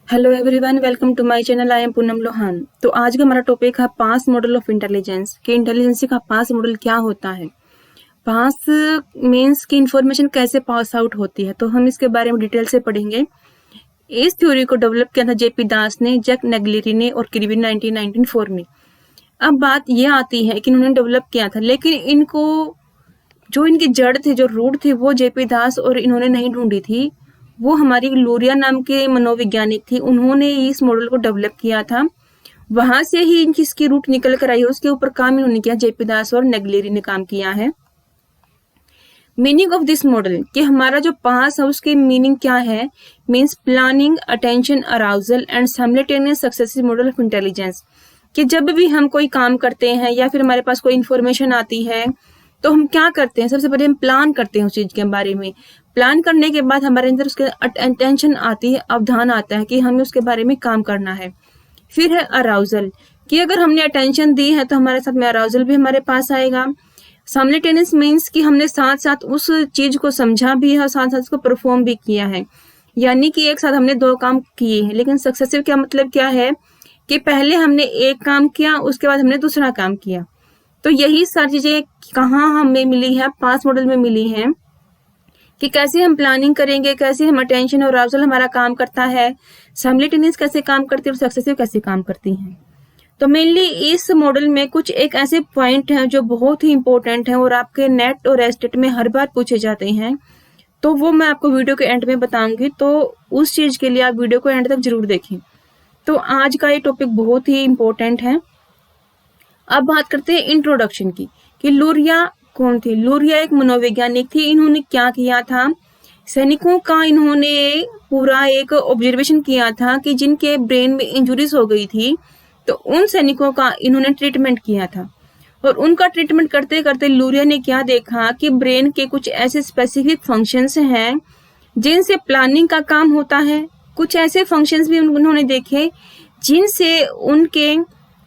Hello everyone, welcome to my channel. I am Poonam Lohan. तो आज का हमारा टॉपिक है पास मॉडल ऑफ इंटेलिजेंस कि इंटेलिजेंस का पास मॉडल क्या होता है। पास मीन्स की इंफॉर्मेशन कैसे पास आउट होती है, तो हम इसके बारे में डिटेल से पढ़ेंगे। इस थ्योरी को डेवलप किया था जेपी दास ने, जैक नेग्लेरी ने और किर्बी 1994 में। अब बात ये आती है कि इन्होंने डेवलप किया था, लेकिन इनको जो इनकी जड़ थी, जो रूट थी, वो जेपी दास और इन्होंने नहीं ढूंढी थी। वो हमारी लूरिया नाम के मनोवैज्ञानिक थी, उन्होंने इस मॉडल को डेवलप किया था। वहां से ही इनकी इसकी रूट निकल कर आई है, उसके ऊपर काम इन्होंने किया, जेपी दास और नेग्लेरी ने काम किया है। मीनिंग ऑफ दिस मॉडल कि हमारा जो पास है उसकी मीनिंग क्या है, means planning, attention, arousal and simultaneous successive model of intelligence. कि जब भी हम कोई काम करते हैं या फिर हमारे पास कोई इंफॉर्मेशन आती है तो हम क्या करते हैं, सबसे पहले हम प्लान करते हैं उस चीज के बारे में। प्लान करने के बाद हमारे अंदर उसके अटेंशन आती है, अवधान आता है कि हमें उसके बारे में काम करना है। फिर है अराउजल कि अगर हमने अटेंशन दी है तो हमारे साथ में अराउजल भी हमारे पास आएगा। साइमल्टेनियस मीन्स कि हमने साथ साथ उस चीज को समझा भी है और साथ साथ उसको परफॉर्म भी किया है, यानी कि एक साथ हमने दो काम किए हैं। लेकिन सक्सेसिव का मतलब क्या है कि पहले हमने एक काम किया, उसके बाद हमने दूसरा काम किया। तो यही सारी चीजें कहाँ हमें मिली है, पास मॉडल में मिली है कि कैसे हम प्लानिंग करेंगे, कैसे हम अटेंशन और अराउजल हमारा काम करता है, साइमल्टेनियस कैसे काम करती है और सक्सेसिव कैसे काम करती है। तो मेनली इस मॉडल में कुछ एक ऐसे पॉइंट हैं जो बहुत ही इंपॉर्टेंट हैं और आपके नेट और एस्टेट में हर बार पूछे जाते हैं। तो वो मैं आपको वीडियो के एंड में बताऊंगी, तो उस चीज के लिए आप वीडियो को एंड तक जरूर देखें। तो आज का ये टॉपिक बहुत ही इंपॉर्टेंट है। अब बात करते हैं इंट्रोडक्शन की कि लूरिया कौन थी। लूरिया एक मनोवैज्ञानिक थी। इन्होंने क्या किया था, सैनिकों का इन्होंने पूरा एक ऑब्जर्वेशन किया था कि जिनके ब्रेन में इंजुरीज हो गई थी, तो उन सैनिकों का इन्होंने ट्रीटमेंट किया था। और उनका ट्रीटमेंट करते करते लूरिया ने क्या देखा कि ब्रेन के कुछ ऐसे स्पेसिफिक फंक्शंस हैं जिनसे प्लानिंग का काम होता है। कुछ ऐसे फंक्शंस भी उन्होंने देखे जिनसे उनके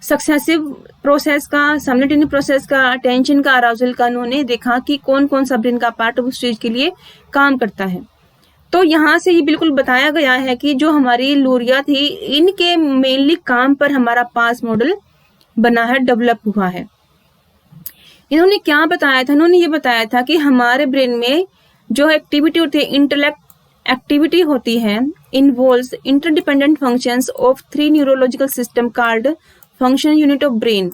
सक्सेसिव प्रोसेस का, साइमल्टेनियस प्रोसेस का, अटेंशन का, अराउजल का उन्होंने देखा कि कौन कौन सा ब्रेन का पार्ट उस चीज के लिए काम करता है। तो यहाँ से ही बिल्कुल बताया गया है कि जो हमारी लूरिया थी, इनके मेनली काम पर हमारा पास मॉडल बना है, डेवलप हुआ है। इन्होंने क्या बताया था, इन्होंने ये बताया था कि हमारे ब्रेन में जो एक्टिविटी होती है, इंटेलेक्ट एक्टिविटी होती है, involves interdependent functions of 3 neurological system called function unit of brain.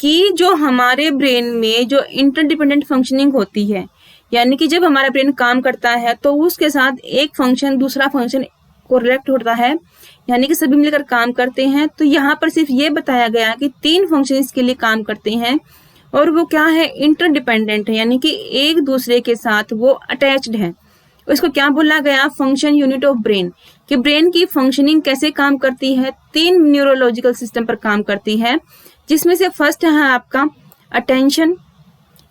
कि जो हमारे ब्रेन में जो इंटरडिपेंडेंट फंक्शनिंग होती है, यानी कि जब हमारा ब्रेन काम करता है तो उसके साथ एक फंक्शन दूसरा फंक्शन कोरिलेट होता है, यानी कि सभी मिलकर काम करते हैं। तो यहाँ पर सिर्फ ये बताया गया कि 3 फंक्शन इसके लिए काम करते हैं और वो क्या है, इंटरडिपेंडेंट है, यानी कि एक दूसरे के साथ वो अटैच्ड है। उसको क्या बोला गया, फंक्शन यूनिट ऑफ ब्रेन। कि ब्रेन की फंक्शनिंग कैसे काम करती है, 3 न्यूरोलॉजिकल सिस्टम पर काम करती है, जिसमें से फर्स्ट है आपका अटेंशन,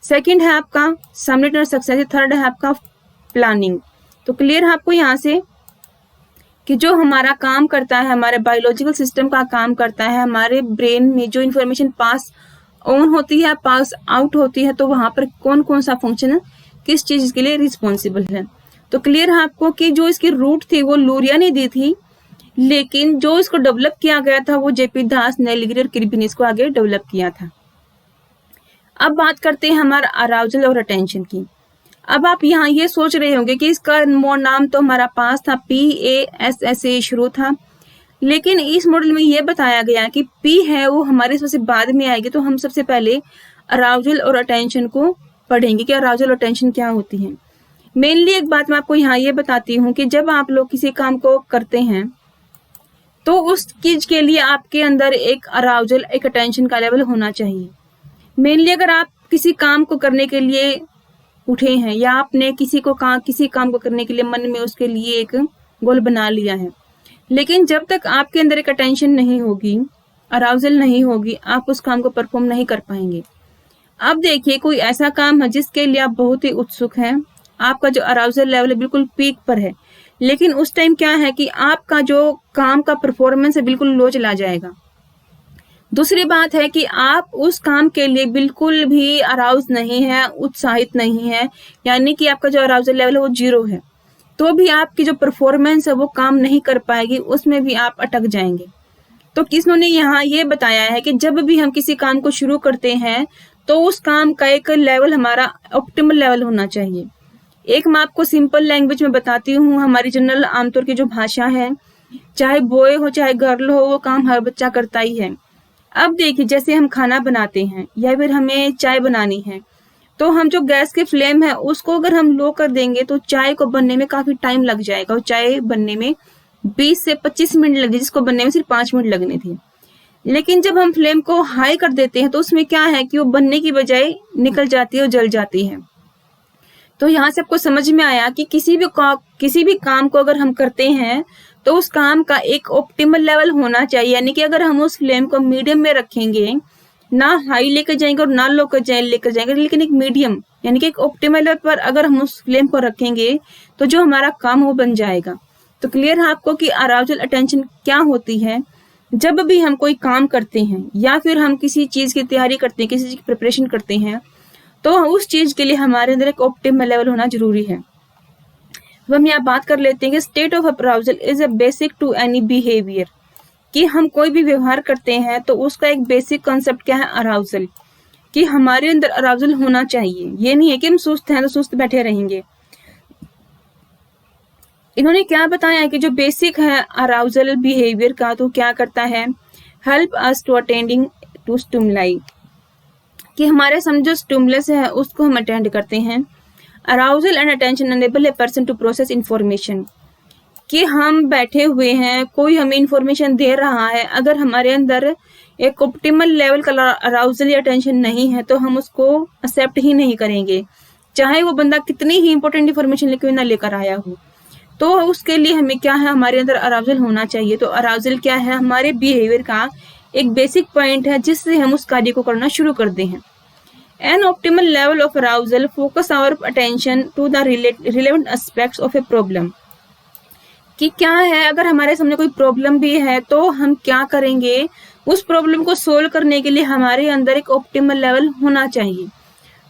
सेकंड है आपका साइमल्टेनियस सक्सेसिव, थर्ड है आपका प्लानिंग। तो क्लियर है आपको यहाँ से कि जो हमारा काम करता है, हमारे बायोलॉजिकल सिस्टम का काम करता है, हमारे ब्रेन में जो इन्फॉर्मेशन पास ऑन होती है, पास आउट होती है, तो वहां पर कौन कौन सा फंक्शन किस चीज के लिए रिस्पॉन्सिबल है। तो क्लियर है आपको कि जो इसकी रूट थी वो लूरिया ने दी थी, लेकिन जो इसको डेवलप किया गया था वो जेपी दास, नेग्लेरी और किर्बी ने इसको आगे डेवलप किया था। अब बात करते हैं हमारा अराउजल और अटेंशन की। अब आप यहाँ ये सोच रहे होंगे कि इसका नाम तो हमारा पास था, PASS से शुरू था, लेकिन इस मॉडल में ये बताया गया कि P है वो हमारे सबसे बाद में आएगी। तो हम सबसे पहले अराउजल और अटेंशन को पढ़ेंगे कि अराउजल और अटेंशन क्या होती है। मेनली एक बात मैं आपको यहाँ ये बताती हूँ कि जब आप लोग किसी काम को करते हैं तो उस चीज के लिए आपके अंदर एक अराउजल, एक अटेंशन का लेवल होना चाहिए। मेनली अगर आप किसी काम को करने के लिए उठे हैं या आपने किसी काम को करने के लिए मन में उसके लिए एक गोल बना लिया है, लेकिन जब तक आपके अंदर एक अटेंशन नहीं होगी, अराउजल नहीं होगी, आप उस काम को परफॉर्म नहीं कर पाएंगे। अब देखिए कोई ऐसा काम है जिसके लिए आप बहुत ही उत्सुक हैं, आपका जो अराउजल लेवल है बिल्कुल पीक पर है, लेकिन उस टाइम क्या है कि आपका जो काम का परफॉर्मेंस है बिल्कुल लो चला जाएगा। दूसरी बात है कि आप उस काम के लिए बिल्कुल भी अराउज नहीं है, उत्साहित नहीं है, यानी कि आपका जो अराउजल लेवल है वो 0 है। तो भी आपकी जो परफॉर्मेंस है वो काम नहीं कर पाएगी, उसमें भी आप अटक जाएंगे। तो किसने यहाँ ये बताया है कि जब भी हम किसी काम को शुरू करते हैं तो उस काम का एक लेवल हमारा ऑप्टिमल लेवल होना चाहिए। एक मैं आपको सिंपल लैंग्वेज में बताती हूँ, हमारी जनरल आमतौर की जो भाषा है, चाहे बॉय हो चाहे गर्ल हो, वो काम हर बच्चा करता ही है। अब देखिए, जैसे हम खाना बनाते हैं या फिर हमें चाय बनानी है, तो हम जो गैस के फ्लेम है उसको अगर हम लो कर देंगे तो चाय को बनने में काफी टाइम लग जाएगा, और चाय बनने में 20 से 25 मिनट लगे, जिसको बनने में सिर्फ 5 मिनट लगने थे। लेकिन जब हम फ्लेम को हाई कर देते हैं तो उसमें क्या है कि वो बनने की बजाय निकल जाती है और जल जाती है। तो यहाँ से आपको समझ में आया कि किसी भी काम को अगर हम करते हैं तो उस काम का एक ऑप्टिमल लेवल होना चाहिए, यानी कि अगर हम उस फ्लेम को मीडियम में रखेंगे, ना हाई लेकर जाएंगे और ना लो लेकर जाएंगे, लेकिन एक मीडियम यानी कि एक ऑप्टिमल लेवल पर अगर हम उस फ्लेम को रखेंगे तो जो हमारा काम वो बन जाएगा। तो क्लियर है आपको कि अराउजल अटेंशन क्या होती है। जब भी हम कोई काम करते हैं या फिर हम किसी चीज की तैयारी करते हैं, किसी चीज की प्रिपरेशन करते हैं, तो उस चीज के लिए हमारे अंदर एक ऑप्टिमल लेवल होना जरूरी है। अब हम यहाँ बात कर लेते हैं कि state of arousal is a basic to any behaviour, कि हम कोई भी व्यवहार करते हैं तो उसका एक बेसिक कॉन्सेप्ट क्या है, अराउजल, कि हमारे अंदर अराउजल होना चाहिए। ये नहीं है कि हम सुस्त हैं तो सुस्त बैठे रहेंगे। इन्होंने क्या बताया है कि जो बेसिक है अराउजल बिहेवियर का, तो क्या करता है, help us to attending to stimuli, कि हमारे समझो स्टिमुलस है उसको हम अटेंड करते हैं। Arousal and attention enable a person to process information, कि हम बैठे हुए हैं, कोई हमें इंफॉर्मेशन दे रहा है, अगर हमारे अंदर एक ऑप्टिमल लेवल का अराउजल या अटेंशन नहीं है तो हम उसको एक्सेप्ट ही नहीं करेंगे, चाहे वो बंदा कितनी ही इंपॉर्टेंट इंफॉर्मेशन लेकर ना लेकर आया हो। तो उसके लिए हमें क्या है, हमारे अंदर अराउजल होना चाहिए। तो अराउजल क्या है, हमारे बिहेवियर का एक बेसिक पॉइंट है जिससे हम उस कार्य को करना शुरू करते हैं। An optimal level of arousal focus our attention to the relevant aspects of a problem, कि क्या है, अगर हमारे सामने कोई प्रॉब्लम भी है तो हम क्या करेंगे, उस प्रॉब्लम को सोल्व करने के लिए हमारे अंदर एक ऑप्टिमल लेवल होना चाहिए।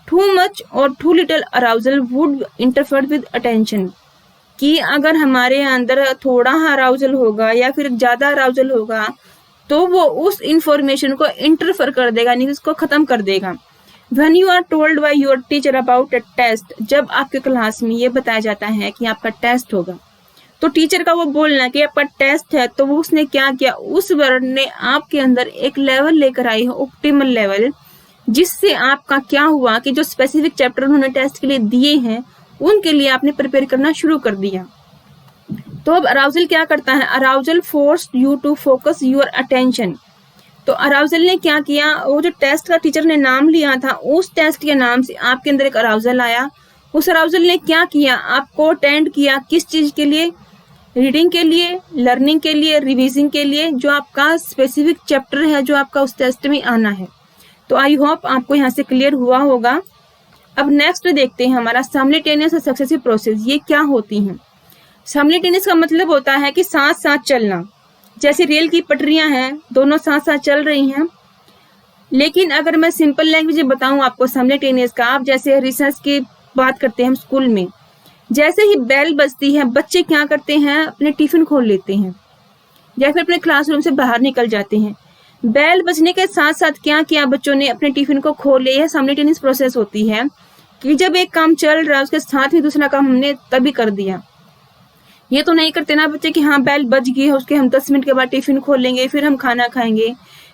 टू मच और too little arousal would interfere with attention, कि अगर हमारे अंदर थोड़ा अराउजल होगा या फिर ज्यादा अराउजल होगा तो वो उस इंफॉर्मेशन को इंटरफेयर कर देगा, यानी उसको खत्म कर देगा। When you are told by your teacher about a test, जब आपके क्लास में ये बताया जाता है कि आपका टेस्ट होगा, तो टीचर का वो बोलना कि आपका टेस्ट है, तो वो उसने क्या किया, उस वर्ड ने आपके अंदर एक लेवल लेकर आई है, ऑप्टिमल लेवल, जिससे आपका क्या हुआ कि जो स्पेसिफिक चैप्टर उन्होंने टेस्ट के लिए दिए हैं उनके लिए आपने प्रिपेयर करना शुरू कर दिया। तो अब अराउजल क्या करता है, arousal force you to focus your attention. तो अराउजल ने क्या किया, वो जो टेस्ट का टीचर ने नाम लिया था, उस टेस्ट के नाम से आपके अंदर एक अराउजल आया। उस अराउजल ने क्या किया, आपको अटेंड किया, किस चीज के लिए, रीडिंग के लिए, लर्निंग के लिए, रिवीजिंग के लिए, जो आपका स्पेसिफिक चैप्टर है जो आपका उस टेस्ट में आना है। तो आई होप आपको यहाँ से क्लियर हुआ होगा। अब नेक्स्ट देखते हैं हमारा साइमल्टेनियस और सक्सेसिव प्रोसेस, ये क्या होती हैं। साइमल्टेनियस का मतलब होता है कि साथ साथ चलना, जैसे रेल की पटरियां हैं, दोनों साथ साथ चल रही हैं। लेकिन अगर मैं सिंपल लैंग्वेज में बताऊं आपको साइमल्टेनियस का, आप जैसे रिसर्च की बात करते हैं हम स्कूल में, जैसे ही बेल बजती है बच्चे क्या करते हैं, अपने टिफिन खोल लेते हैं या फिर अपने क्लासरूम से बाहर निकल जाते हैं। बेल बजने के साथ साथ क्या किया, बच्चों ने अपने टिफिन को खोल लिया। साइमल्टेनियस प्रोसेस होती है कि जब एक काम चल रहा है उसके साथ ही दूसरा काम हमने तभी कर दिया। ये तो नहीं करते ना बच्चे कि हाँ बेल बज गई है, उसके हम 10 मिनट के बाद टिफिन खोल लेंगे फिर हम खाना खाएंगे,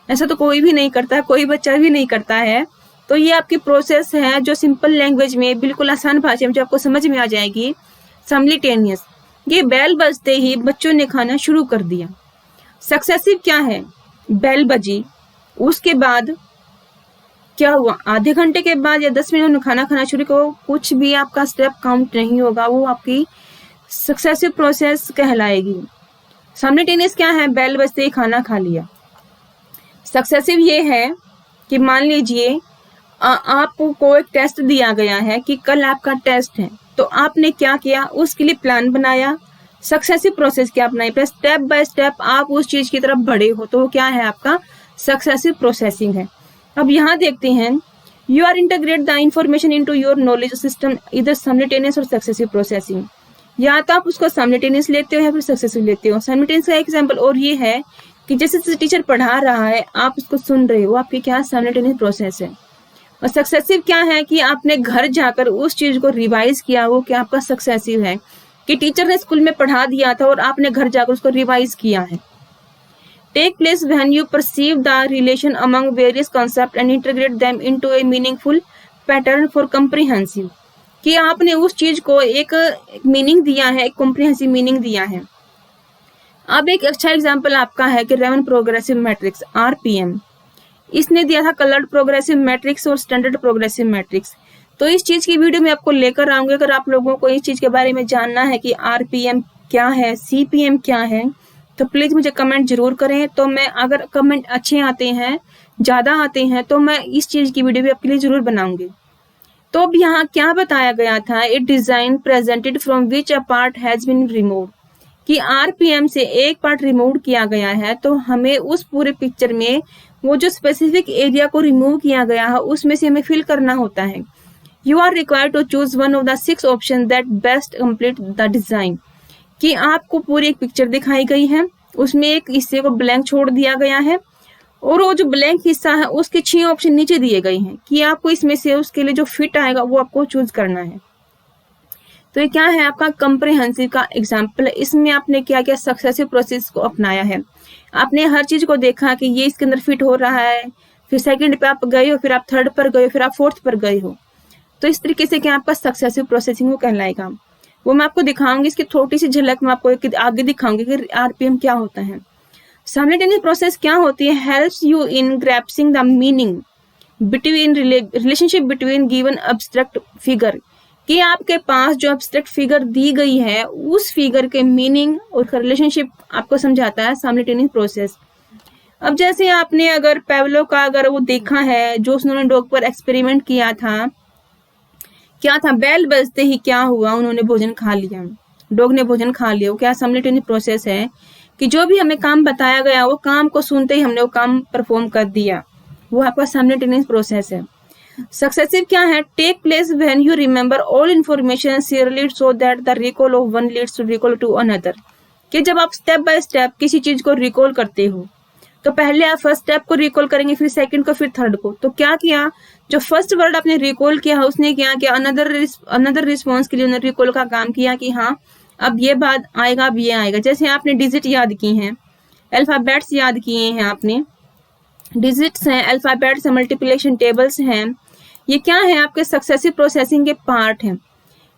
ऐसा तो कोई भी नहीं करता, कोई बच्चा भी नहीं करता है। तो ये आपकी प्रोसेस है जो सिंपल लैंग्वेज में, बिल्कुल आसान भाषा में जो आपको समझ में आ जाएगी, साइमल्टेनियस। ये बेल बजते ही बच्चों ने खाना शुरू कर दिया। सक्सेसिव क्या है, बेल बजी, उसके बाद क्या हुआ, आधे घंटे के बाद या 10 मिनट में खाना खाना शुरू करो, कुछ भी आपका स्टेप काउंट नहीं होगा, वो आपकी सक्सेसिव प्रोसेस कहलाएगी। साइमल्टेनियस क्या है, बेल बजते ही खाना खा लिया। सक्सेसिव ये है कि मान लीजिए आपको एक टेस्ट दिया गया है कि कल आपका टेस्ट है, तो आपने क्या किया, उसके लिए प्लान बनाया। सक्सेसिव प्रोसेस क्या अपनाई, पर स्टेप बाय स्टेप आप उस चीज की तरफ बढ़े हो, तो वो क्या है, आपका सक्सेसिव प्रोसेसिंग है। अब यहाँ देखते हैं, you are integrate the information into your knowledge system, इधर साइमल्टेनियस और सक्सेसिव प्रोसेसिंग। या तो आप उसको साइमल्टेनियस लेते हो या फिर सक्सेसिव लेते हो। साइमल्टेनियस का एग्जाम्पल और ये है कि जैसे टीचर पढ़ा रहा है आप उसको सुन रहे हो, आपकी क्या साइमल्टेनियस प्रोसेस है। और सक्सेसिव क्या है कि आपने घर जाकर उस चीज को रिवाइज किया, वो क्या आपका सक्सेसिव है कि टीचर ने स्कूल में पढ़ा दिया था और आपने घर जाकर उसको रिवाइज किया है। Take place when you perceive the relation among various concept and integrate them into a meaningful pattern for comprehensive, कि आपने उस चीज को एक मीनिंग दिया है, एक कॉम्प्रिहेंसिव मीनिंग दिया है। अब एक अच्छा एग्जांपल आपका है कि रेमन प्रोग्रेसिव मैट्रिक्स आरपीएम, इसने दिया था कलर्ड प्रोग्रेसिव मैट्रिक्स और स्टैंडर्ड प्रोग्रेसिव मैट्रिक्स। तो इस चीज की वीडियो में आपको लेकर आऊंगी। अगर आप लोगों को इस चीज के बारे में जानना है कि आरपीएम क्या है, सीपीएम क्या है, तो प्लीज मुझे कमेंट जरूर करें। तो मैं अगर कमेंट अच्छे आते हैं, ज्यादा आते हैं, तो मैं इस चीज की वीडियो भी आपके लिए जरूर बनाऊंगी। तो अब यहाँ क्या बताया गया था, it design presented from which a part has been removed, कि आरपीएम से एक पार्ट रिमूव किया गया है तो हमें उस पूरे पिक्चर में वो जो स्पेसिफिक एरिया को रिमूव किया गया है उसमें से हमें फिल करना होता है। You are required to choose one of the 6 option that best complete the design, कि आपको पूरी एक पिक्चर दिखाई गई है, उसमें एक हिस्से को ब्लैंक छोड़ दिया गया है और वो जो ब्लैंक हिस्सा है उसके 6 ऑप्शन नीचे दिए गए हैं कि आपको इसमें से उसके लिए जो फिट आएगा वो आपको चूज करना है। तो ये क्या है, आपका कंप्रिहेंसिव का एग्जाम्पल है। इसमें आपने क्या क्या सक्सेसिव प्रोसेस को अपनाया है, आपने हर चीज को देखा कि ये इसके अंदर फिट हो रहा है, फिर सेकंड पे आप गए हो, फिर आप थर्ड पर गए हो, फिर आप फोर्थ पर गए हो। तो इस तरीके से क्या आपका सक्सेसिव प्रोसेसिंग वो कहलाएगा। वो मैं आपको दिखाऊंगी, इसकी छोटी सी झलक मैं आपको आगे दिखाऊंगी कि आरपीएम क्या होता है। साइमल्टेनियस प्रोसेस क्या होती है, helps you in grasping the meaning between relationship between given abstract figure, कि आपके पास जो एब्स्ट्रैक्ट फिगर दी गई है उस फिगर के मीनिंग और रिलेशनशिप आपको समझाता है साइमल्टेनियस प्रोसेस। अब जैसे आपने अगर पेवलो का अगर वो देखा है, जो उन्होंने डॉग पर एक्सपेरिमेंट किया था, क्या था, बेल बजते ही क्या हुआ, उन्होंने भोजन खा लिया, डॉग ने भोजन खा लिया। वो क्या साइमल्टेनियस प्रोसेस है कि जो भी हमें काम बताया गया वो काम को सुनते ही हमने वो काम परफॉर्म कर दिया, वो आपका साइमल्टेनियस प्रोसेस है। सक्सेसिव क्या है, take place when you remember all information serially so that the recall of one leads to recall to another, कि जब आप स्टेप बाय स्टेप किसी चीज को रिकॉल करते हो तो पहले आप फर्स्ट स्टेप को रिकॉल करेंगे, फिर सेकंड को, फिर थर्ड को। तो क्या किया, जो फर्स्ट वर्ड आपने रिकॉल किया उसने क्या किया, अनदर रिस्पॉन्स के लिए उन्होंने रिकॉल का काम किया कि हाँ अब ये बात आएगा, अब ये आएगा। जैसे आपने डिजिट याद की हैं, अल्फाबेट्स याद किए हैं, आपने डिजिट्स हैं, अल्फाबेट्स हैं, मल्टीप्लिकेशन टेबल्स हैं, ये क्या है आपके सक्सेसिव प्रोसेसिंग के पार्ट हैं।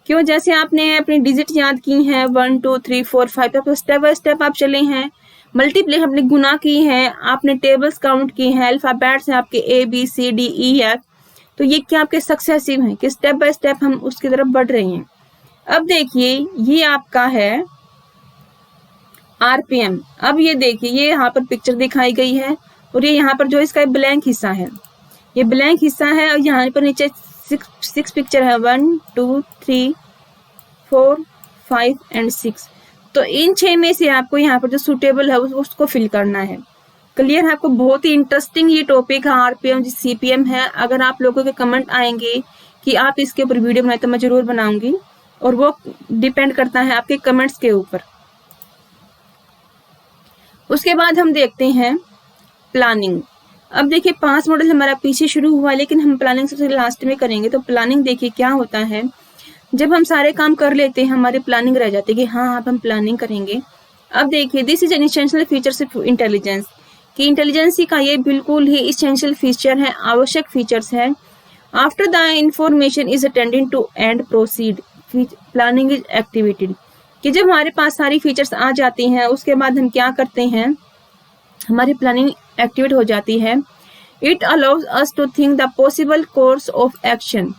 क्यों, जैसे आपने अपनी डिजिट याद की हैं 1 2 3 4 5, तो स्टेप बाय स्टेप आप चले हैं, मल्टीप्लिकेशन आपने गुना की है, आपने टेबल्स काउंट की हैं, अल्फाबेट्स हैं आपके ABCDEF, तो ये क्या आपके सक्सेसिव हैं कि स्टेप बाय स्टेप हम उसकी तरफ बढ़ रहे हैं। अब देखिए ये आपका है आरपीएम। अब ये देखिए ये यहाँ पर पिक्चर दिखाई गई है और ये यहाँ पर जो इसका ब्लैंक हिस्सा है, ये ब्लैंक हिस्सा है और यहाँ पर नीचे 6 पिक्चर है, 1 2 3 4 5 एंड 6। तो इन 6 में से आपको यहाँ पर जो सुटेबल है उसको फिल करना है। क्लियर है आपको, बहुत ही इंटरेस्टिंग ये टॉपिक है आरपीएम सीपीएम है। अगर आप लोगों के कमेंट आएंगे कि आप इसके ऊपर वीडियो बनाए तो मैं जरूर बनाऊंगी, और वो डिपेंड करता है आपके कमेंट्स के ऊपर। उसके बाद हम देखते हैं प्लानिंग। अब देखिए 5 मॉडल हमारा पीछे शुरू हुआ, लेकिन हम प्लानिंग सबसे लास्ट में करेंगे। तो प्लानिंग देखिए क्या होता है, जब हम सारे काम कर लेते हैं हमारी प्लानिंग रह जाती है कि हाँ अब हम प्लानिंग करेंगे। अब देखिए this is an essential feature of intelligence, कि इंटेलिजेंसी का ये बिल्कुल ही एसेंशियल फीचर है, आवश्यक फीचर्स है। After the information is attending to and proceed planning is activated, कि जब हमारे पास सारी फीचर्स आ जाती हैं उसके बाद हम क्या करते हैं, हमारी प्लानिंग एक्टिवेट हो जाती है। It allows us to think the possible course of action,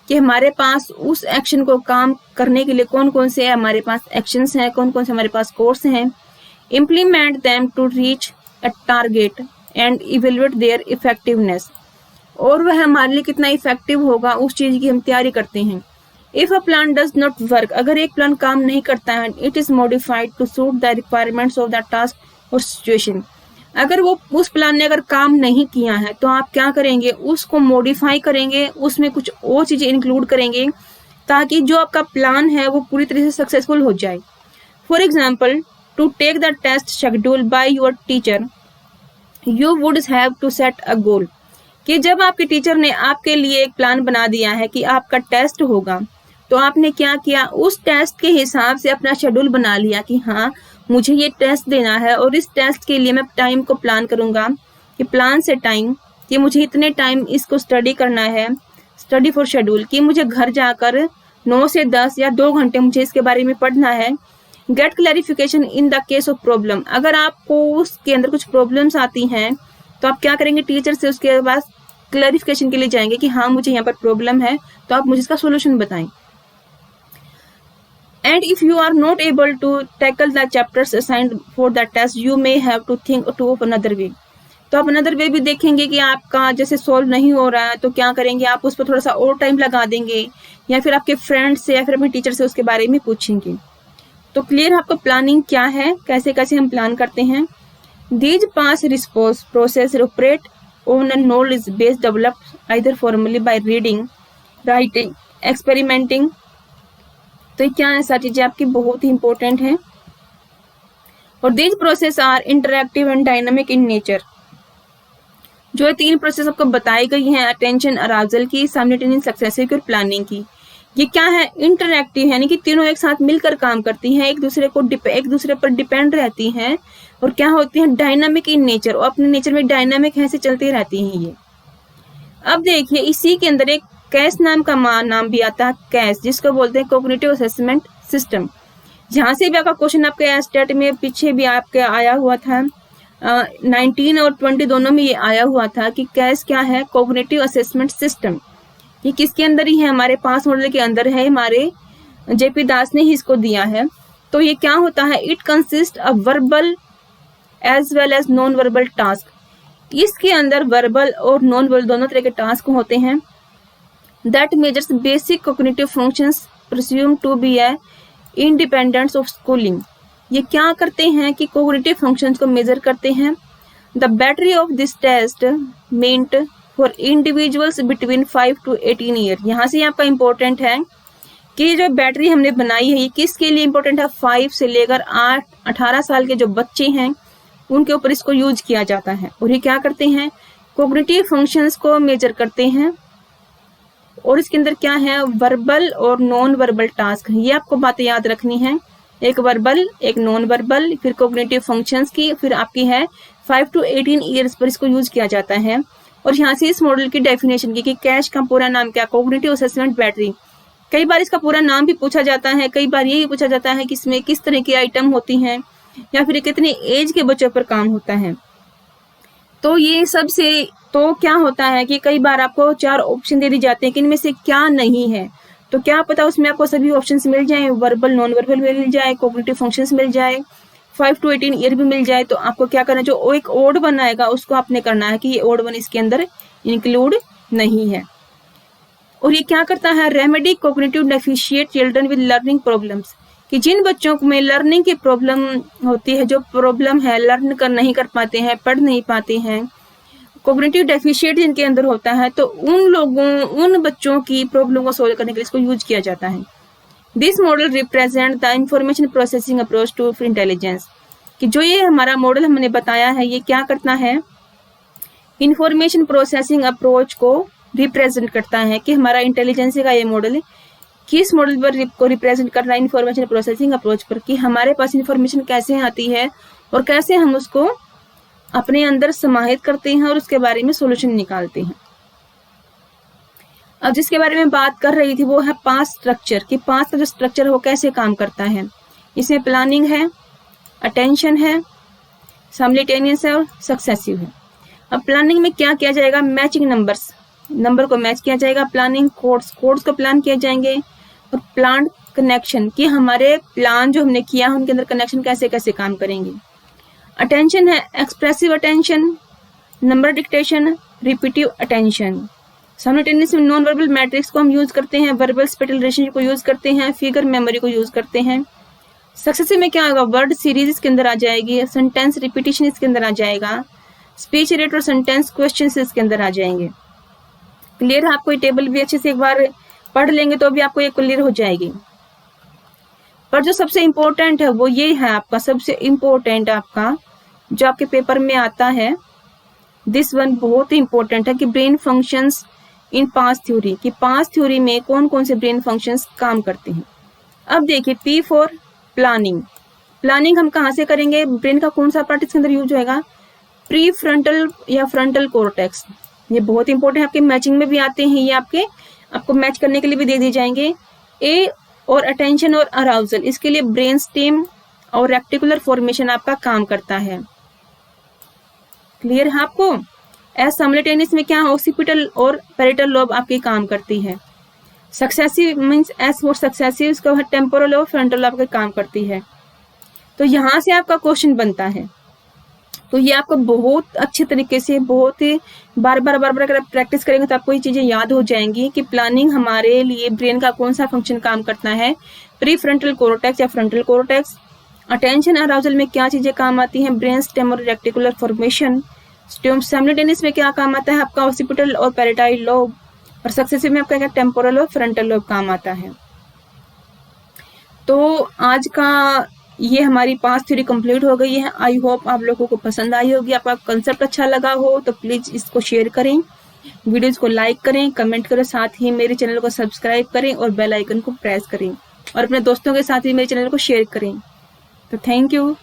कि हमारे पास उस एक्शन को काम करने के लिए कौन कौन से हमारे पास एक्शंस हैं, कौन कौन से हमारे पास कोर्स हैं। Implement them to reach a target and evaluate their effectiveness, और वह हमारे लिए कितना इफेक्टिव होगा उस चीज की हम तैयारी करते हैं। If a plan does not work, अगर एक प्लान काम नहीं करता है, it is modified to suit the requirements of the task और सिचुएशन, अगर वो उस प्लान ने अगर काम नहीं किया है तो आप क्या करेंगे, उसको मॉडिफाई करेंगे, उसमें कुछ और चीजें इंक्लूड करेंगे ताकि जो आपका प्लान है वो पूरी तरह से सक्सेसफुल हो जाए। For example, to take the test schedule by your teacher you would have to set a goal, कि जब आपके टीचर ने आपके लिए एक प्लान बना दिया है कि आपका टेस्ट होगा, तो आपने क्या किया, उस टेस्ट के हिसाब से अपना शेड्यूल बना लिया कि हाँ मुझे ये टेस्ट देना है और इस टेस्ट के लिए मैं टाइम को प्लान करूंगा कि प्लान से टाइम कि मुझे इतने टाइम इसको स्टडी करना है, स्टडी फॉर शेड्यूल कि मुझे घर जाकर 9 से 10 या 2 घंटे मुझे इसके बारे में पढ़ना है। Get clarification in the case of problem, अगर आपको उसके अंदर कुछ प्रॉब्लम्स आती हैं तो आप क्या करेंगे, टीचर से उसके बाद क्लैरिफिकेशन के लिए जाएंगे कि हाँ मुझे यहाँ पर प्रॉब्लम है, तो आप मुझे इसका सोल्यूशन बताएं। And if you are not able to tackle the chapters assigned for the test, you may have to think of another way. तो आप अनदर वे भी देखेंगे कि आपका जैसे सॉल्व नहीं हो रहा है तो क्या करेंगे, आप उस पर थोड़ा सा और टाइम लगा देंगे या फिर आपके फ्रेंड से या फिर अपने टीचर से उसके बारे में पूछेंगे। तो क्लियर आपको प्लानिंग क्या है, कैसे कैसे हम प्लान करते हैं। These pass response process operate on a knowledge base developed either formally by reading, writing, experimenting. तो क्या है, सारी चीजें आपकी बहुत ही इंपॉर्टेंट है। और these process are interactive and dynamic in nature. जो 3 प्रोसेस आपको बताई गई हैं, अटेंशन, अराउजल की, साइमल्टेनियस सक्सेसिव की और प्लानिंग की, ये क्या है, इंटरएक्टिव, यानी कि तीनों एक साथ मिलकर काम करती हैं, एक दूसरे पर डिपेंड रहती हैं। और क्या होती हैं, डायनामिक इन नेचर, और अपने नेचर में डायनामिक ऐसे चलती रहती हैं ये। अब देखिए इसी के अंदर एक कैश नाम का नाम भी आता है, कैश, जिसको बोलते हैं कॉग्निटिव असेसमेंट सिस्टम। जहां से भी आपका क्वेश्चन आपके स्टेट में पीछे भी आपके आया हुआ था, 19 और 20 दोनों में ये आया हुआ था कि कैश क्या है, कॉग्निटिव असेसमेंट सिस्टम। ये किसके अंदर ही है, हमारे 5 मॉडल के अंदर है, हमारे जेपी दास ने ही इसको दिया है। तो ये क्या होता है, it consist of verbal as well as non verbal task. इसके अंदर वर्बल और नॉन वर्बल दोनों तरह के टास्क होते हैं। That measures basic cognitive functions presume to be a independence of schooling. ये क्या करते हैं कि कॉग्निटिव फंक्शंस को मेजर करते हैं। The battery of this test meant for individuals between 5 to 18 year. यहाँ से आपका इंपॉर्टेंट है कि जो बैटरी हमने बनाई है ये किसके लिए इंपॉर्टेंट है, 5 से लेकर 18 साल के जो बच्चे हैं उनके ऊपर इसको यूज किया जाता है। और ये क्या करते हैं, कॉग्निटिव फंक्शंस को मेजर करते हैं। और इसके अंदर क्या है, वर्बल और नॉन वर्बल टास्क, ये आपको बातें याद रखनी है, एक वर्बल एक नॉन वर्बल, फिर कॉग्निटिव फंक्शंस की, फिर आपकी है 5 to 18 ईयर्स पर इसको यूज किया जाता है। और यहाँ से इस मॉडल की डेफिनेशन की कि कैश का पूरा नाम क्या, कॉग्निटिव असेसमेंट बैटरी। कई बार इसका पूरा नाम भी पूछा जाता है, कई बार ये भी पूछा जाता है कि इसमें किस तरह की आइटम होती हैं या फिर कितने एज के बच्चों पर काम होता है। तो ये सब से तो क्या होता है कि कई बार आपको 4 ऑप्शन दे दी जाते हैं कि इनमें से क्या नहीं है, तो क्या पता उसमें आपको सभी ऑप्शंस मिल जाए, वर्बल नॉन वर्बल मिल जाए, कॉग्निटिव फंक्शंस मिल जाए, 5 to 18 ईयर भी मिल जाए। तो आपको क्या करना है, जो एक ओड वन आएगा उसको आपने करना है कि ये ओड वन इसके अंदर इंक्लूड नहीं है। और ये क्या करता है, remedy cognitive deficit children with learning problems, कि जिन बच्चों में लर्निंग की प्रॉब्लम होती है, जो प्रॉब्लम है, लर्न कर नहीं कर पाते हैं, पढ़ नहीं पाते हैं, कॉग्निटिव डेफिशिएट जिनके अंदर होता है, तो उन बच्चों की प्रॉब्लम को सोल्व करने के लिए इसको यूज किया जाता है। This model represent the information processing approach to intelligence, कि जो ये हमारा मॉडल हमने बताया है ये क्या करता है, इंफॉर्मेशन प्रोसेसिंग अप्रोच को रिप्रेजेंट करता है कि हमारा इंटेलिजेंस का ये मॉडल किस मॉडल पर को रिप्रेजेंट कर रहा है, इंफॉर्मेशन प्रोसेसिंग अप्रोच पर, कि हमारे पास इंफॉर्मेशन कैसे आती है और कैसे हम उसको अपने अंदर समाहित करते हैं और उसके बारे में सॉल्यूशन निकालते हैं। अब जिसके बारे में बात कर रही थी वो है पास्ट स्ट्रक्चर, कि पास्ट का जो स्ट्रक्चर है वो कैसे काम करता है। इसमें प्लानिंग है, अटेंशन है, साइमल्टेनियस है और सक्सेसिव है। अब प्लानिंग में क्या किया जाएगा, मैचिंग नंबर को मैच किया जाएगा, प्लानिंग कोड्स को प्लान किए जाएंगे, और प्लान कनेक्शन, कि हमारे प्लान जो हमने किया है उनके अंदर कनेक्शन कैसे कैसे काम करेंगे। अटेंशन है expressive attention, number dictation, repetitive attention. Simultaneous में नॉन वर्बल मैट्रिक्स को हम यूज करते हैं, वर्बल स्पेशल रिलेशनशिप को यूज करते हैं, फिगर मेमोरी को यूज करते हैं। सक्सेसिव में क्या होगा, वर्ड सीरीज इसके अंदर आ जाएगी, सेंटेंस रिपीटिशन इसके अंदर आ जाएगा, स्पीच रेट और सेंटेंस क्वेश्चन इसके अंदर आ जाएंगे। क्लियर है आपको, ये टेबल भी अच्छे से एक बार पढ़ लेंगे तो भी आपको ये क्लियर हो जाएगी। पर जो सबसे इम्पोर्टेंट है वो ये है, आपका सबसे इम्पोर्टेंट आपका जो आपके पेपर में आता है, दिस वन बहुत ही इम्पोर्टेंट है कि brain functions in past theory, कि पास्ट थ्योरी में कौन कौन से ब्रेन फंक्शंस काम करते हैं। अब देखिए पी फॉर प्लानिंग। प्लानिंग हम कहाँ से करेंगे, ब्रेन का कौन सा पार्ट इसके अंदर यूज होएगा, प्री फ्रंटल या फ्रंटल कोर्टेक्स। ये बहुत इंपॉर्टेंट है, आपके मैचिंग में भी आते हैं, ये आपको मैच करने के लिए भी दे दिए जाएंगे। ए और अटेंशन और अराउजल, इसके लिए ब्रेन स्टेम और रेक्टिकुलर फॉर्मेशन आपका काम करता है। क्लियर है आपको। एज साइमल्टेनियस में क्या, ऑक्सीपिटल और पैरेटल लोब आपकी काम करती है। Successive means S for successive, इसका टेम्पोरल और फ्रंटल लोब आपके काम करती है। तो यहाँ से आपका क्वेश्चन बनता है। तो ये आपको बहुत अच्छे तरीके से, बहुत ही बार बार अगर आप प्रैक्टिस करेंगे तो आपको ये चीजें याद हो जाएंगी कि प्लानिंग हमारे लिए ब्रेन का कौन सा फंक्शन काम करता है, प्री फ्रंटल कोर्टेक्स या फ्रंटल कोर्टेक्स। अटेंशन अराउजल में क्या चीजें काम आती हैं, ब्रेन स्टेम और रेक्टिकुलर फॉर्मेशन। साइमल्टेनियस में क्या काम आता है आपका, ऑक्सीपिटल और पैरेटाइल लोब। और सक्सेसिव में आपका क्या, टेम्पोरल और फ्रंटल लोब काम आता है। तो आज का ये हमारी पास्ट थ्योरी कंप्लीट हो गई है। आई होप आप लोगों को पसंद आई होगी, आपका कंसेप्ट अच्छा लगा हो तो प्लीज इसको शेयर करें, वीडियोस को लाइक करें, कमेंट करें, साथ ही मेरे चैनल को सब्सक्राइब करें और बेल आइकन को प्रेस करें और अपने दोस्तों के साथ भी मेरे चैनल को शेयर करें। तो थैंक यू।